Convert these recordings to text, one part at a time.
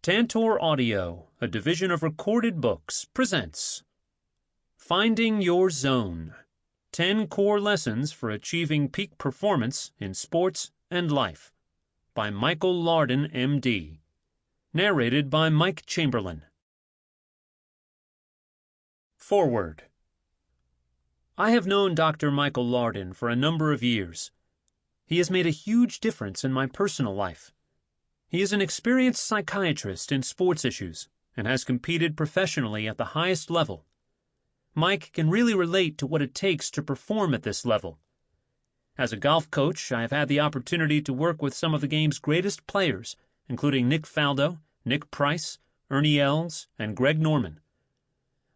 Tantor Audio, a division of Recorded Books, presents Finding Your Zone, 10 Core Lessons for Achieving Peak Performance in Sports and Life, by Lardon, M.D., narrated by Mike Chamberlain. Foreword. I have known Dr. Lardon for a number of years. He has made a huge difference in my personal life. He is an experienced psychiatrist in sports issues and has competed professionally at the highest level. Mike can really relate to what it takes to perform at this level. As a golf coach, I have had the opportunity to work with some of the game's greatest players, including Nick Faldo, Nick Price, Ernie Els, and Greg Norman.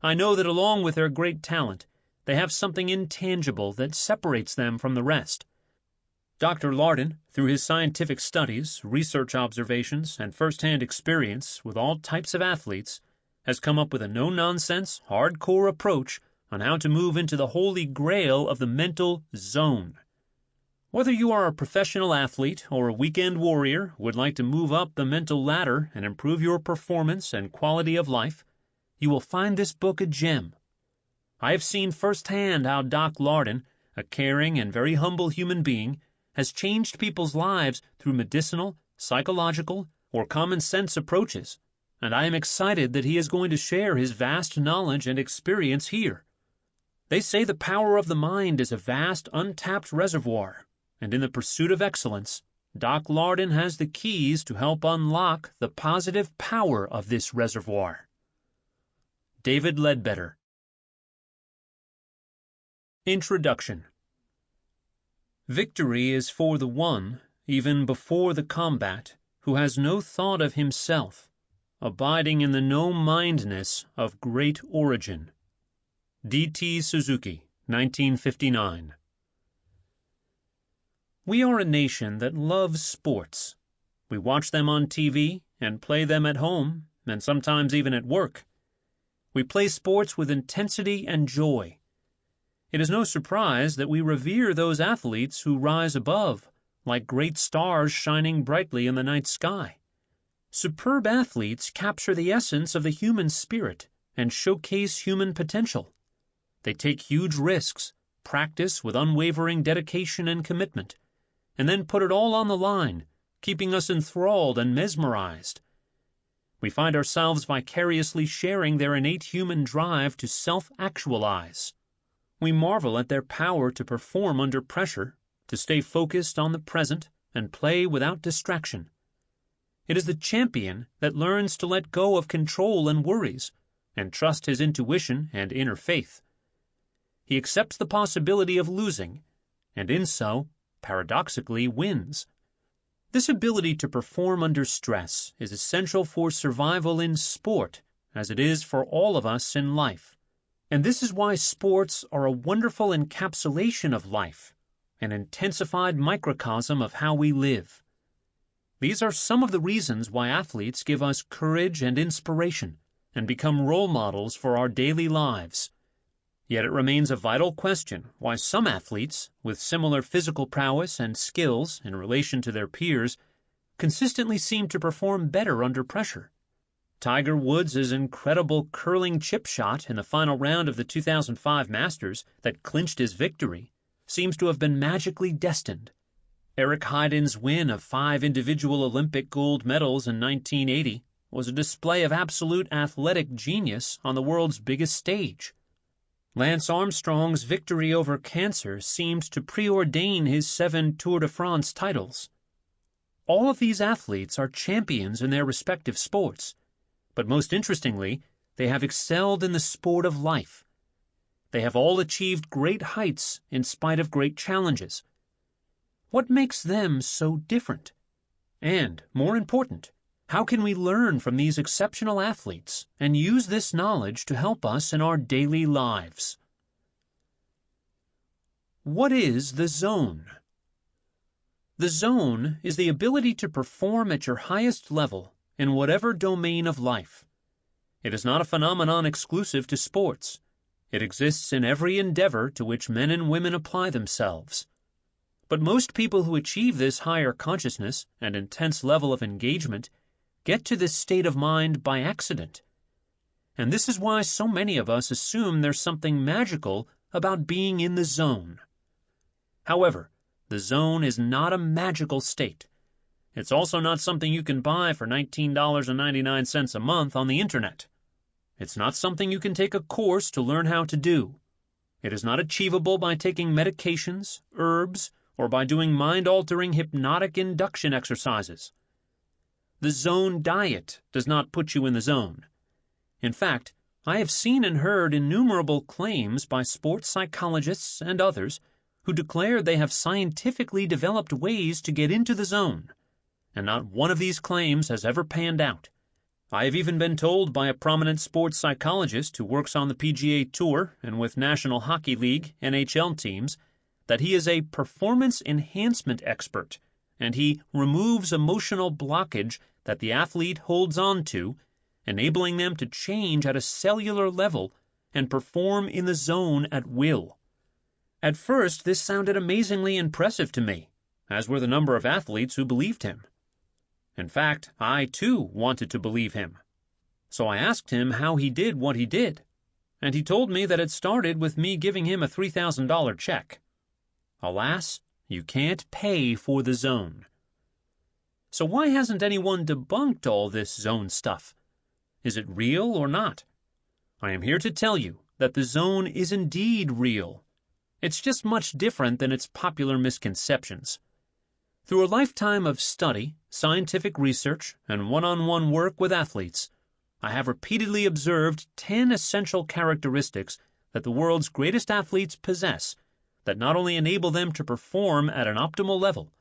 I know that along with their great talent, they have something intangible that separates them from the rest. Dr. Lardon, through his scientific studies, research observations, and first-hand experience with all types of athletes, has come up with a no-nonsense, hardcore approach on how to move into the holy grail of the mental zone. Whether you are a professional athlete or a weekend warrior who would like to move up the mental ladder and improve your performance and quality of life, you will find this book a gem. I have seen firsthand how Doc Lardon, a caring and very humble human being, has changed people's lives through medicinal, psychological, or common-sense approaches, and I am excited that he is going to share his vast knowledge and experience here. They say the power of the mind is a vast, untapped reservoir, and in the pursuit of excellence, Doc Lardon has the keys to help unlock the positive power of this reservoir. David Ledbetter. Introduction. Victory is for the one, even before the combat, who has no thought of himself, abiding in the no-mindness of great origin. D.T. Suzuki, 1959. We are a nation that loves sports. We watch them on TV and play them at home, and sometimes even at work. We play sports with intensity and joy. It is no surprise that we revere those athletes who rise above, like great stars shining brightly in the night sky. Superb athletes capture the essence of the human spirit and showcase human potential. They take huge risks, practice with unwavering dedication and commitment, and then put it all on the line, keeping us enthralled and mesmerized. We find ourselves vicariously sharing their innate human drive to self-actualize. We marvel at their power to perform under pressure, to stay focused on the present, and play without distraction. It is the champion that learns to let go of control and worries, and trust his intuition and inner faith. He accepts the possibility of losing, and in so, paradoxically, wins. This ability to perform under stress is essential for survival in sport, as it is for all of us in life. And this is why sports are a wonderful encapsulation of life, an intensified microcosm of how we live. These are some of the reasons why athletes give us courage and inspiration and become role models for our daily lives. Yet it remains a vital question why some athletes, with similar physical prowess and skills in relation to their peers, consistently seem to perform better under pressure. Tiger Woods' incredible curling chip shot in the final round of the 2005 Masters that clinched his victory seems to have been magically destined. Eric Heiden's win of 5 individual Olympic gold medals in 1980 was a display of absolute athletic genius on the world's biggest stage. Lance Armstrong's victory over cancer seemed to preordain his 7 Tour de France titles. All of these athletes are champions in their respective sports. But most interestingly, they have excelled in the sport of life. They have all achieved great heights in spite of great challenges. What makes them so different? And, more important, how can we learn from these exceptional athletes and use this knowledge to help us in our daily lives? What is the zone? The zone is the ability to perform at your highest level in whatever domain of life. It is not a phenomenon exclusive to sports. It exists in every endeavor to which men and women apply themselves. But most people who achieve this higher consciousness and intense level of engagement get to this state of mind by accident. And this is why so many of us assume there's something magical about being in the zone. However, the zone is not a magical state. It's also not something you can buy for $19.99 a month on the internet. It's not something you can take a course to learn how to do. It is not achievable by taking medications, herbs, or by doing mind-altering hypnotic induction exercises. The zone diet does not put you in the zone. In fact, I have seen and heard innumerable claims by sports psychologists and others who declare they have scientifically developed ways to get into the zone, and not one of these claims has ever panned out. I have even been told by a prominent sports psychologist who works on the PGA Tour and with National Hockey League, NHL teams, that he is a performance enhancement expert, and he removes emotional blockage that the athlete holds on to, enabling them to change at a cellular level and perform in the zone at will. At first, this sounded amazingly impressive to me, as were the number of athletes who believed him. In fact, I too wanted to believe him. So I asked him how he did what he did, and he told me that it started with me giving him a $3,000 check. Alas, you can't pay for the zone. So why hasn't anyone debunked all this zone stuff? Is it real or not? I am here to tell you that the zone is indeed real. It's just much different than its popular misconceptions. Through a lifetime of study, scientific research, and one-on-one work with athletes, I have repeatedly observed 10 essential characteristics that the world's greatest athletes possess that not only enable them to perform at an optimal level,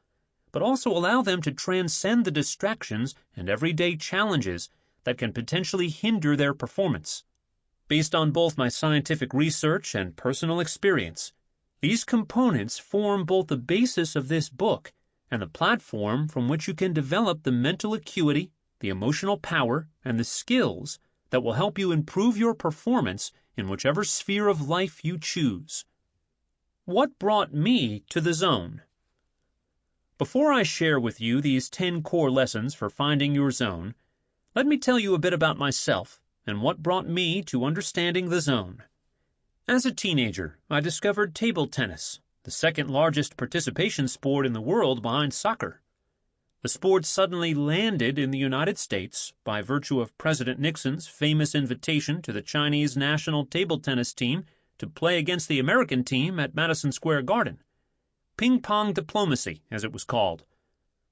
but also allow them to transcend the distractions and everyday challenges that can potentially hinder their performance. Based on both my scientific research and personal experience, these components form both the basis of this book and the platform from which you can develop the mental acuity, the emotional power, and the skills that will help you improve your performance in whichever sphere of life you choose. What brought me to the zone? Before I share with you these 10 core lessons for finding your zone, let me tell you a bit about myself and what brought me to understanding the zone. As a teenager, I discovered table tennis, the second largest participation sport in the world behind soccer. The sport suddenly landed in the United States by virtue of President Nixon's famous invitation to the Chinese national table tennis team to play against the American team at Madison Square Garden. Ping-pong diplomacy, as it was called.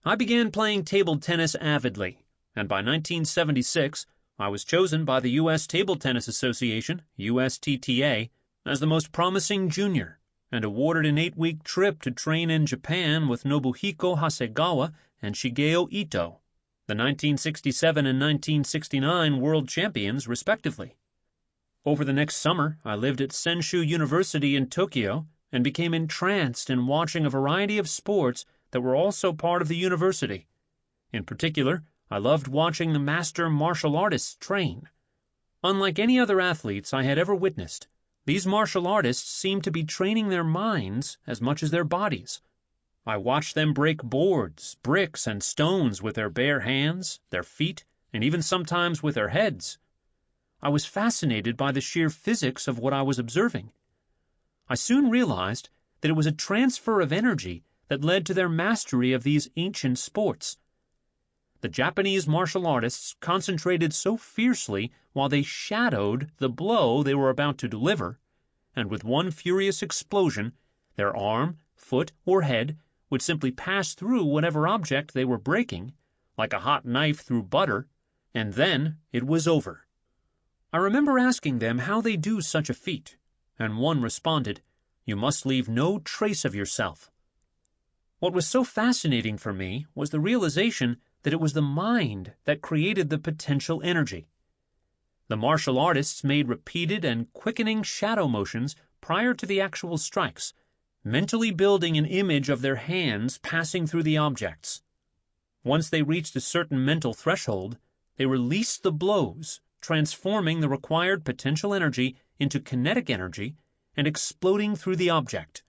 I began playing table tennis avidly, and by 1976, I was chosen by the U.S. Table Tennis Association, USTTA, as the most promising junior, and awarded an 8-week trip to train in Japan with Nobuhiko Hasegawa and Shigeo Ito, the 1967 and 1969 world champions, respectively. Over the next summer, I lived at Senshu University in Tokyo and became entranced in watching a variety of sports that were also part of the university. In particular, I loved watching the master martial artists train. Unlike any other athletes I had ever witnessed, these martial artists seemed to be training their minds as much as their bodies. I watched them break boards, bricks, and stones with their bare hands, their feet, and even sometimes with their heads. I was fascinated by the sheer physics of what I was observing. I soon realized that it was a transfer of energy that led to their mastery of these ancient sports. The Japanese martial artists concentrated so fiercely while they shadowed the blow they were about to deliver, and with one furious explosion, their arm, foot, or head would simply pass through whatever object they were breaking, like a hot knife through butter, and then it was over. I remember asking them how they do such a feat, and one responded, "You must leave no trace of yourself." What was so fascinating for me was the realization that it was the mind that created the potential energy. The martial artists made repeated and quickening shadow motions prior to the actual strikes, mentally building an image of their hands passing through the objects. Once they reached a certain mental threshold, they released the blows, transforming the required potential energy into kinetic energy and exploding through the object.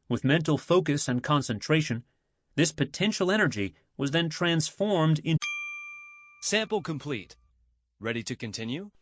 With mental focus and concentration, this potential energy was then transformed into Sample complete. Ready to continue?